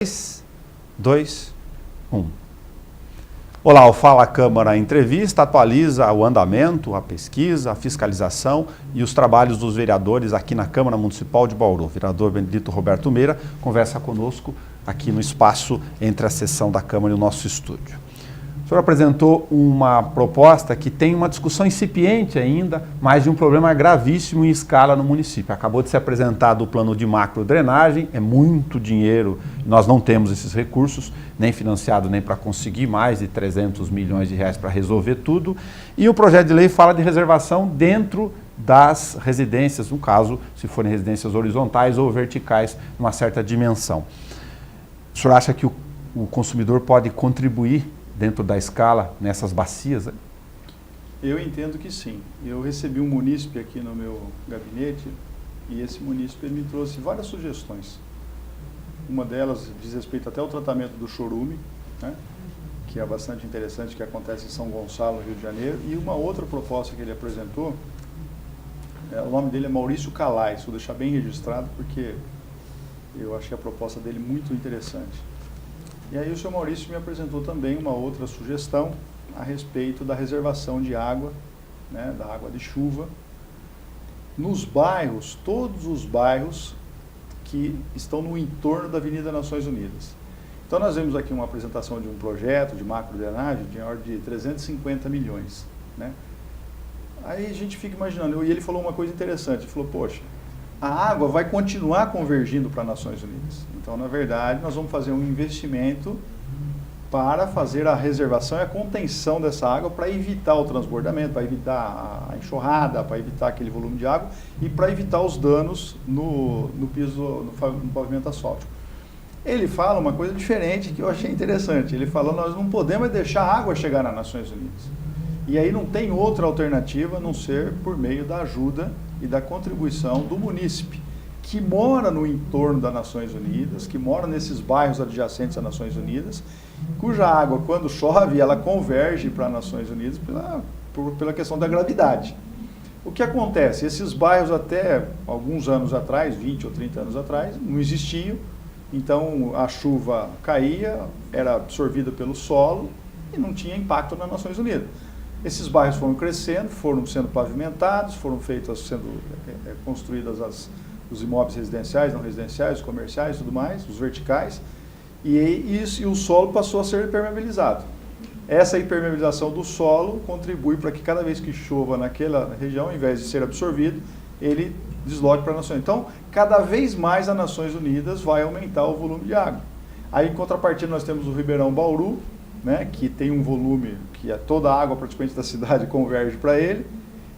3, 2, 1. Olá, o Fala Câmara Entrevista atualiza o andamento, a pesquisa, a fiscalização e os trabalhos dos vereadores aqui na Câmara Municipal de Bauru. O vereador Benedito Roberto Meira conversa conosco aqui no espaço entre a sessão da Câmara e o nosso estúdio. O senhor apresentou uma proposta que tem uma discussão incipiente ainda, mas de um problema gravíssimo em escala no município. Acabou de ser apresentado o plano de macro drenagem, é muito dinheiro, nós não temos esses recursos, nem financiado nem para conseguir mais de 300 milhões de reais para resolver tudo. E o projeto de lei fala de reservação dentro das residências, no caso, se forem residências horizontais ou verticais, numa certa dimensão. O senhor acha que o consumidor pode contribuir dentro da escala, nessas bacias? Eu entendo que sim. Eu recebi um munícipe aqui no meu gabinete e esse munícipe me trouxe várias sugestões. Uma delas diz respeito até ao tratamento do chorume, né, que é bastante interessante, que acontece em São Gonçalo, no Rio de Janeiro. E uma outra proposta que ele apresentou, o nome dele é Maurício Calais, vou deixar bem registrado porque eu achei a proposta dele muito interessante. E aí o senhor Maurício me apresentou também uma outra sugestão a respeito da reservação de água, né, da água de chuva, nos bairros, todos os bairros que estão no entorno da Avenida Nações Unidas. Então nós vemos aqui uma apresentação de um projeto de macro drenagem de ordem de 350 milhões. Né? Aí a gente fica imaginando, e ele falou uma coisa interessante, ele falou, poxa, a água vai continuar convergindo para as Nações Unidas. Então, na verdade, nós vamos fazer um investimento para fazer a reservação e a contenção dessa água para evitar o transbordamento, para evitar a enxurrada, para evitar aquele volume de água e para evitar os danos no piso, no pavimento asfáltico. Ele fala uma coisa diferente que eu achei interessante. Ele falou, nós não podemos deixar a água chegar nas Nações Unidas. E aí não tem outra alternativa a não ser por meio da ajuda e da contribuição do munícipe, que mora no entorno das Nações Unidas, que mora nesses bairros adjacentes às Nações Unidas, cuja água, quando chove, ela converge para as Nações Unidas pela questão da gravidade. O que acontece? Esses bairros até alguns anos atrás, 20 ou 30 anos atrás, não existiam, então a chuva caía, era absorvida pelo solo e não tinha impacto nas Nações Unidas. Esses bairros foram crescendo, foram sendo pavimentados, foram construídas os imóveis residenciais, não residenciais, comerciais e tudo mais, os verticais, e o solo passou a ser impermeabilizado. Essa impermeabilização do solo contribui para que cada vez que chova naquela região, ao invés de ser absorvido, ele desloque para a Nações. Então, cada vez mais as Nações Unidas vai aumentar o volume de água. Aí, em contrapartida, nós temos o Ribeirão Bauru, né, que tem um volume que toda a água praticamente da cidade converge para ele.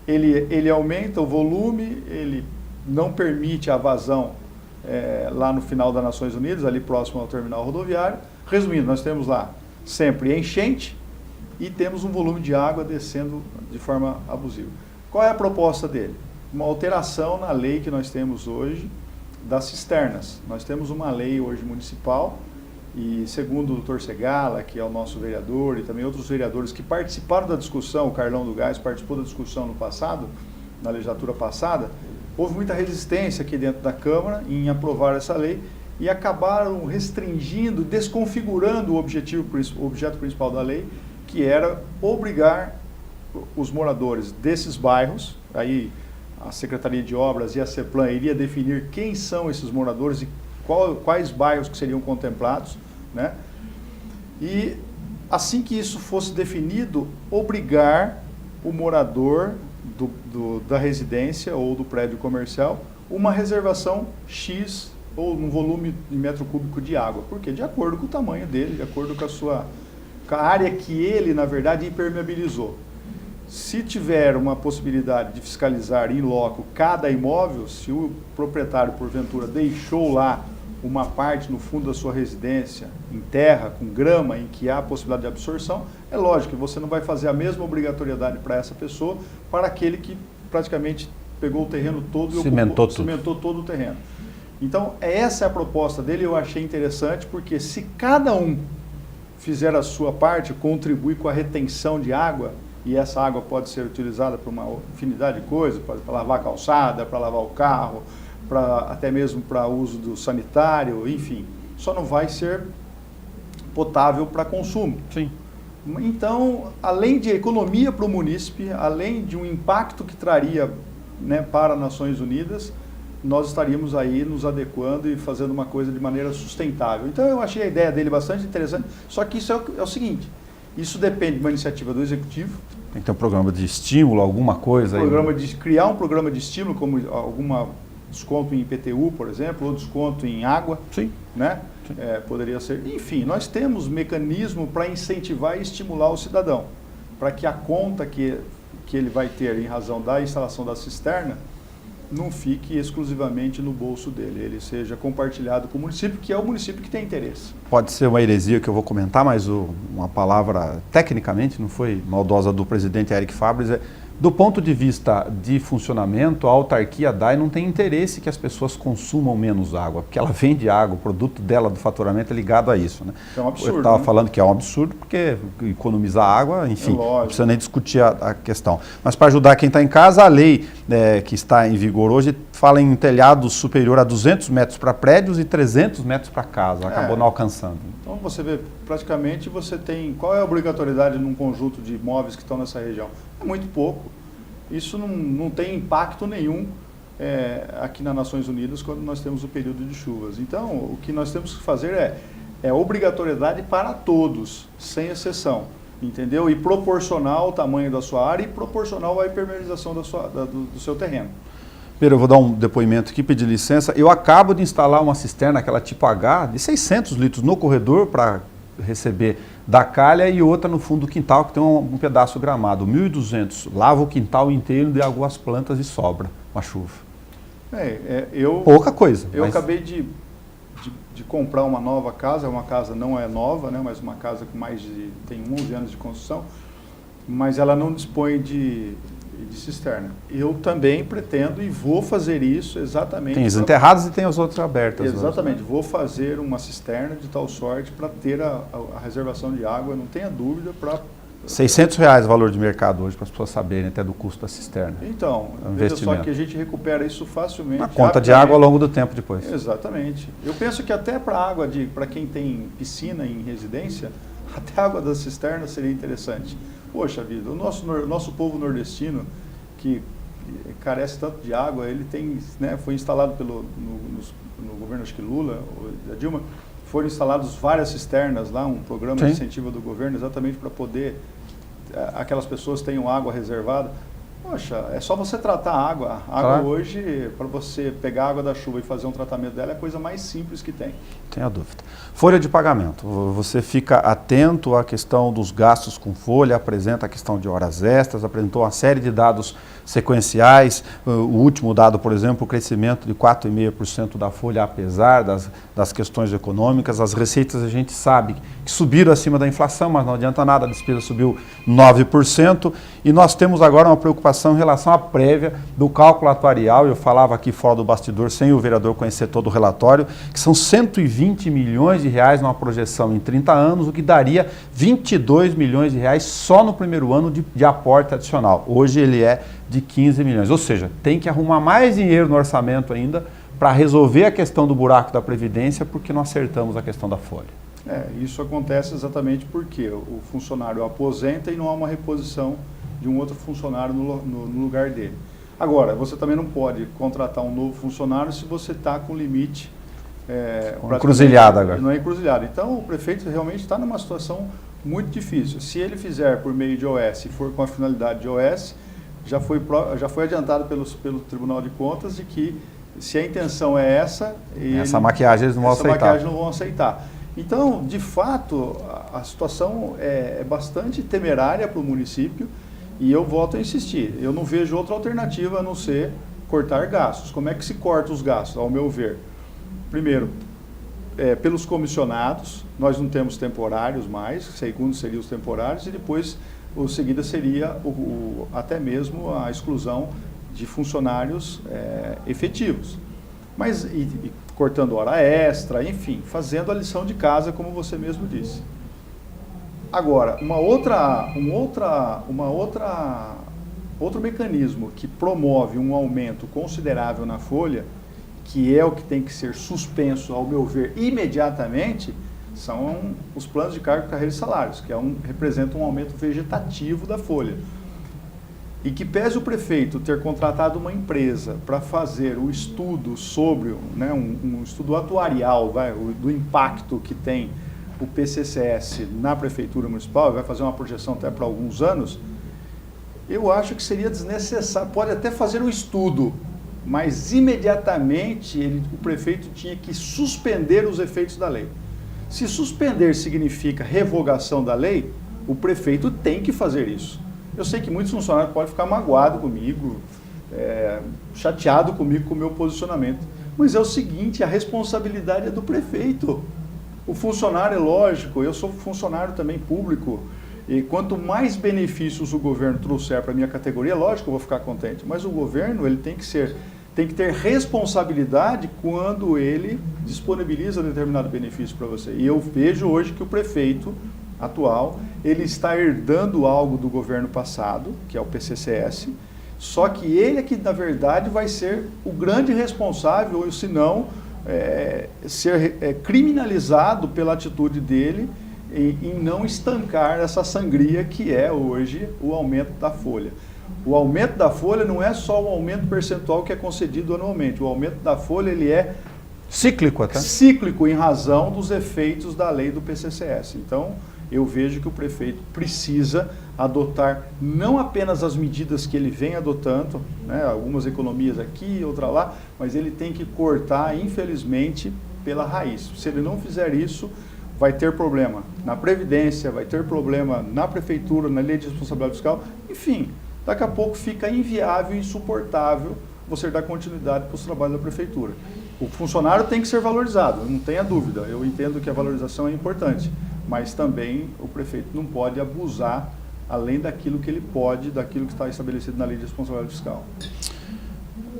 Ele aumenta o volume, ele não permite a vazão lá no final das Nações Unidas, ali próximo ao terminal rodoviário. Resumindo, nós temos lá sempre enchente e temos um volume de água descendo de forma abusiva. Qual é a proposta dele? Uma alteração na lei que nós temos hoje das cisternas. Nós temos uma lei hoje municipal e segundo o Dr. Segala, que é o nosso vereador, e também outros vereadores que participaram da discussão, o Carlão do Gás participou da discussão no passado, na legislatura passada, houve muita resistência aqui dentro da Câmara em aprovar essa lei e acabaram restringindo, desconfigurando o objeto principal da lei, que era obrigar os moradores desses bairros, aí a Secretaria de Obras e a CEPLAN iria definir quem são esses moradores e quais bairros que seriam contemplados, né? E assim que isso fosse definido, obrigar o morador da residência ou do prédio comercial uma reservação X ou um volume de metro cúbico de água. Por quê? De acordo com o tamanho dele, de acordo com a área que ele, na verdade, impermeabilizou. Se tiver uma possibilidade de fiscalizar in loco cada imóvel, se o proprietário, porventura, deixou lá uma parte no fundo da sua residência, em terra, com grama, em que há possibilidade de absorção, é lógico que você não vai fazer a mesma obrigatoriedade para essa pessoa, para aquele que praticamente pegou o terreno todo e cimentou todo o terreno. Então, essa é a proposta dele, eu achei interessante, porque se cada um fizer a sua parte, contribui com a retenção de água, e essa água pode ser utilizada para uma infinidade de coisas, para lavar a calçada, para lavar o carro, até mesmo para uso do sanitário, enfim. só não vai ser potável para consumo. Sim. Então, além de economia para o munícipe, além de um impacto que traria, né, para as Nações Unidas, nós estaríamos aí nos adequando e fazendo uma coisa de maneira sustentável. Então, eu achei a ideia dele bastante interessante, só que isso é o seguinte, isso depende de uma iniciativa do Executivo. Tem que ter um programa de estímulo, alguma coisa. Criar um programa de estímulo, como alguma desconto em IPTU, por exemplo, ou desconto em água. Sim. Né? Poderia ser. Enfim, nós temos mecanismo para incentivar e estimular o cidadão, para que a conta que ele vai ter em razão da instalação da cisterna não fique exclusivamente no bolso dele, ele seja compartilhado com o município, que é o município que tem interesse. Pode ser uma heresia que eu vou comentar, mas uma palavra tecnicamente, não foi maldosa do presidente Eric Fabris, do ponto de vista de funcionamento, a autarquia DAI não tem interesse que as pessoas consumam menos água, porque ela vende água, o produto dela do faturamento é ligado a isso. Né? É um absurdo. Eu estava falando que é um absurdo, porque economizar água, enfim, não precisa nem discutir a questão. Mas para ajudar quem está em casa, a lei que está em vigor hoje fala em telhados superior a 200 metros para prédios e 300 metros para casa, acabou não alcançando. Então você vê, praticamente você tem, qual é a obrigatoriedade num conjunto de imóveis que estão nessa região? É muito pouco. Isso não tem impacto nenhum aqui nas Nações Unidas quando nós temos o período de chuvas. Então, o que nós temos que fazer é obrigatoriedade para todos, sem exceção, entendeu? E proporcional ao tamanho da sua área e proporcional à impermeabilização do seu terreno. Pedro, eu vou dar um depoimento aqui, pedir licença. Eu acabo de instalar uma cisterna, aquela tipo H, de 600 litros no corredor para receber da calha e outra no fundo do quintal, que tem um pedaço gramado. 1.200, lava o quintal inteiro, de água as plantas e sobra uma chuva. Pouca coisa. Eu acabei de comprar uma nova casa, uma casa não é nova, né, mas uma casa com tem 11 anos de construção, mas ela não dispõe de cisterna. Eu também pretendo e vou fazer isso exatamente. Tem as enterradas e tem as outras abertas. Exatamente, hoje, né? Vou fazer uma cisterna de tal sorte para ter a reservação de água, não tenha dúvida. R$600 o valor de mercado hoje, para as pessoas saberem até do custo da cisterna. Então, veja só que a gente recupera isso facilmente. A conta de água ao longo do tempo depois. Exatamente. Eu penso que até para água, para quem tem piscina em residência, até a água da cisterna seria interessante. Poxa vida, o nosso povo nordestino, que carece tanto de água, ele tem, né, foi instalado no governo, acho que Lula, ou da Dilma, foram instaladas várias cisternas lá, um programa de incentivo do governo, exatamente para poder aquelas pessoas tenham água reservada. Poxa, é só você tratar a água. A água hoje, para você pegar a água da chuva e fazer um tratamento dela, é a coisa mais simples que tem. Tenha dúvida. Folha de pagamento. Você fica atento à questão dos gastos com folha, apresenta a questão de horas extras, apresentou uma série de dados sequenciais. O último dado, por exemplo, o crescimento de 4,5% da folha, apesar das questões econômicas. As receitas a gente sabe que subiram acima da inflação, mas não adianta nada, a despesa subiu 9%. E nós temos agora uma preocupação em relação à prévia do cálculo atuarial. Eu falava aqui fora do bastidor, sem o vereador conhecer todo o relatório, que são 120 milhões de reais numa projeção em 30 anos, o que daria 22 milhões de reais só no primeiro ano de aporte adicional. Hoje ele é de 15 milhões, ou seja, tem que arrumar mais dinheiro no orçamento ainda para resolver a questão do buraco da Previdência, porque não acertamos a questão da folha. Isso acontece exatamente porque o funcionário aposenta e não há uma reposição de um outro funcionário no lugar dele. Agora, você também não pode contratar um novo funcionário se você está com limite... encruzilhada agora. Não é encruzilhada. Então, o prefeito realmente está numa situação muito difícil. Se ele fizer por meio de OS e for com a finalidade de OS, já foi adiantado pelo Tribunal de Contas de que, se a intenção é essa maquiagem eles não vão aceitar. Essa maquiagem não vão aceitar. Então, de fato, a situação é bastante temerária para o município e eu volto a insistir. Eu não vejo outra alternativa a não ser cortar gastos. Como é que se corta os gastos, ao meu ver? Primeiro, pelos comissionados, nós não temos temporários mais, segundo seriam os temporários, e depois o seguida seria até mesmo a exclusão de funcionários efetivos. Mas cortando hora extra, enfim, fazendo a lição de casa, como você mesmo disse. Agora, outro mecanismo que promove um aumento considerável na folha, que é o que tem que ser suspenso, ao meu ver, imediatamente, são os planos de cargo, carreira e salários, que representam um aumento vegetativo da folha. E que pese o prefeito ter contratado uma empresa para fazer o estudo sobre, né, um estudo atuarial do impacto que tem o PCCS na Prefeitura Municipal, vai fazer uma projeção até para alguns anos, eu acho que seria desnecessário, pode até fazer um estudo, mas imediatamente o prefeito tinha que suspender os efeitos da lei. Se suspender significa revogação da lei, o prefeito tem que fazer isso. Eu sei que muitos funcionários podem ficar magoados comigo, chateados comigo com o meu posicionamento, mas é o seguinte, a responsabilidade é do prefeito. O funcionário, é lógico, eu sou funcionário também público, e quanto mais benefícios o governo trouxer para a minha categoria, lógico que eu vou ficar contente, mas o governo ele tem que ter responsabilidade quando ele disponibiliza determinado benefício para você. E eu vejo hoje que o prefeito atual, ele está herdando algo do governo passado, que é o PCCS, só que ele é que, na verdade, vai ser o grande responsável, ou se não, ser criminalizado pela atitude dele em não estancar essa sangria que é hoje o aumento da folha. O aumento da folha não é só o aumento percentual que é concedido anualmente, o aumento da folha ele é cíclico até. Cíclico em razão dos efeitos da lei do PCCS. Então, eu vejo que o prefeito precisa adotar não apenas as medidas que ele vem adotando, né, algumas economias aqui, outra lá, mas ele tem que cortar, infelizmente, pela raiz. Se ele não fizer isso, vai ter problema na Previdência, vai ter problema na Prefeitura, na Lei de Responsabilidade Fiscal, enfim, daqui a pouco fica inviável e insuportável você dar continuidade para os trabalhos da Prefeitura. O funcionário tem que ser valorizado, não tenha dúvida, eu entendo que a valorização é importante, mas também o prefeito não pode abusar além daquilo que ele pode, daquilo que está estabelecido na Lei de Responsabilidade Fiscal.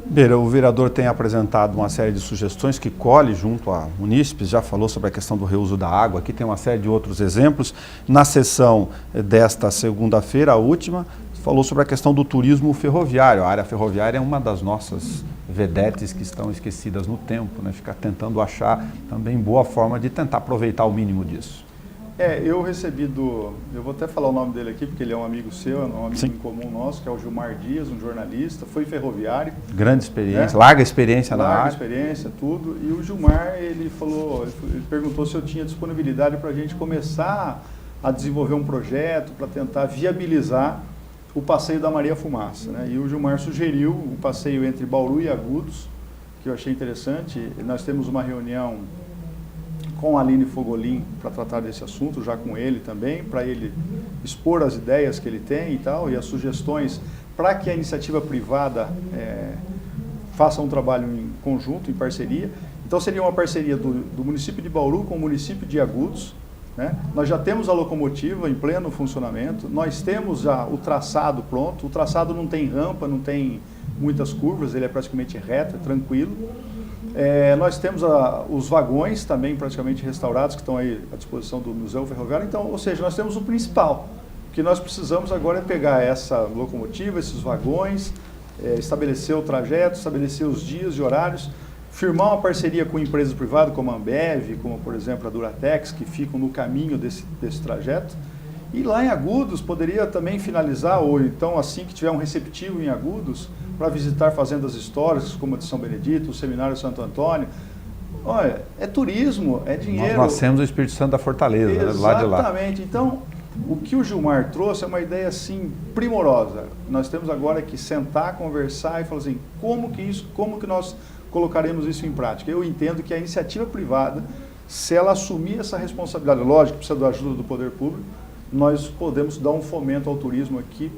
Beira, o vereador tem apresentado uma série de sugestões que colhe junto a munícipes, já falou sobre a questão do reuso da água, aqui tem uma série de outros exemplos. Na sessão desta segunda-feira, a última, falou sobre a questão do turismo ferroviário. A área ferroviária é uma das nossas vedetes que estão esquecidas no tempo, né? Ficar tentando achar também boa forma de tentar aproveitar o mínimo disso. Eu recebi eu vou até falar o nome dele aqui, porque ele é um amigo seu, é um amigo Sim. em comum nosso, que é o Gilmar Dias, um jornalista, foi ferroviário. Grande experiência, larga experiência na área. Larga experiência, tudo. E o Gilmar, ele perguntou se eu tinha disponibilidade para a gente começar a desenvolver um projeto para tentar viabilizar o passeio da Maria Fumaça, né? E o Gilmar sugeriu o passeio entre Bauru e Agudos, que eu achei interessante. Nós temos uma reunião com a Aline Fogolin para tratar desse assunto, já com ele também, para ele expor as ideias que ele tem e tal, e as sugestões para que a iniciativa privada faça um trabalho em conjunto, em parceria. Então seria uma parceria do município de Bauru com o município de Agudos, né? Nós já temos a locomotiva em pleno funcionamento, nós temos já o traçado pronto, o traçado não tem rampa, não tem muitas curvas, ele é praticamente reto, é tranquilo. Nós temos os vagões também praticamente restaurados, que estão aí à disposição do Museu Ferroviário. Então, ou seja, nós temos o principal. O que nós precisamos agora é pegar essa locomotiva, esses vagões, estabelecer o trajeto, estabelecer os dias e horários, firmar uma parceria com empresas privadas como a Ambev, como por exemplo a Duratex, que ficam no caminho desse trajeto. E lá em Agudos poderia também finalizar, ou então assim que tiver um receptivo em Agudos, para visitar fazendas históricas como a de São Benedito, o Seminário Santo Antônio. Olha, é turismo, é dinheiro. Nós nascemos o Espírito Santo da Fortaleza, né, lá de lá. Exatamente. Então, o que o Gilmar trouxe é uma ideia assim primorosa. Nós temos agora que sentar, conversar e falar assim, como que nós colocaremos isso em prática? Eu entendo que a iniciativa privada, se ela assumir essa responsabilidade, lógico, precisa da ajuda do poder público, nós podemos dar um fomento ao turismo aqui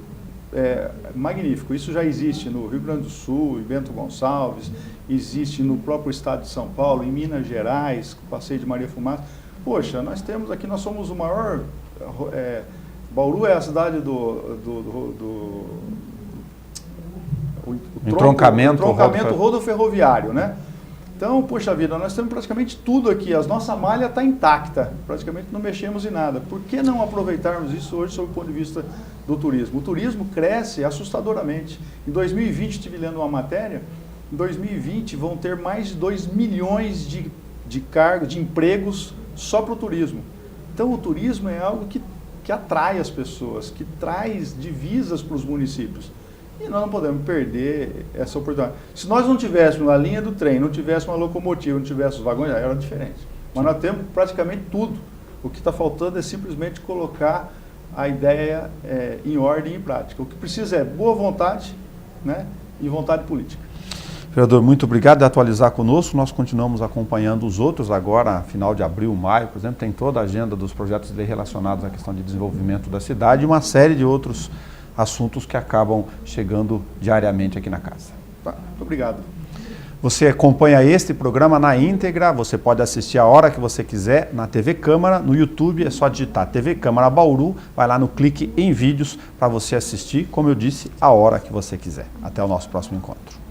magnífico. Isso já existe no Rio Grande do Sul, em Bento Gonçalves, existe no próprio estado de São Paulo, em Minas Gerais, com o passeio de Maria Fumaça. Poxa, nós temos aqui, nós somos o maior... Bauru é a cidade o entroncamento rodoferroviário, né? Então, poxa vida, nós temos praticamente tudo aqui, a nossa malha está intacta, praticamente não mexemos em nada. Por que não aproveitarmos isso hoje sob o ponto de vista do turismo? O turismo cresce assustadoramente. Em 2020, estive lendo uma matéria Em 2020 vão ter mais de 2 milhões de cargos, de empregos só para o turismo. Então o turismo é algo que atrai as pessoas, que traz divisas para os municípios. E nós não podemos perder essa oportunidade. Se nós não tivéssemos a linha do trem, não tivéssemos uma locomotiva, não tivéssemos os vagões, era diferente. Mas nós temos praticamente tudo. O que está faltando é simplesmente colocar a ideia em ordem e em prática. O que precisa é boa vontade, né, e vontade política. Vereador, muito obrigado por atualizar conosco. Nós continuamos acompanhando os outros agora, final de abril, maio, por exemplo, tem toda a agenda dos projetos de lei relacionados à questão de desenvolvimento da cidade e uma série de outros assuntos que acabam chegando diariamente aqui na casa. Tá, muito obrigado. Você acompanha este programa na íntegra, você pode assistir a hora que você quiser na TV Câmara, no YouTube é só digitar TV Câmara Bauru, vai lá no clique em vídeos para você assistir, como eu disse, a hora que você quiser. Até o nosso próximo encontro.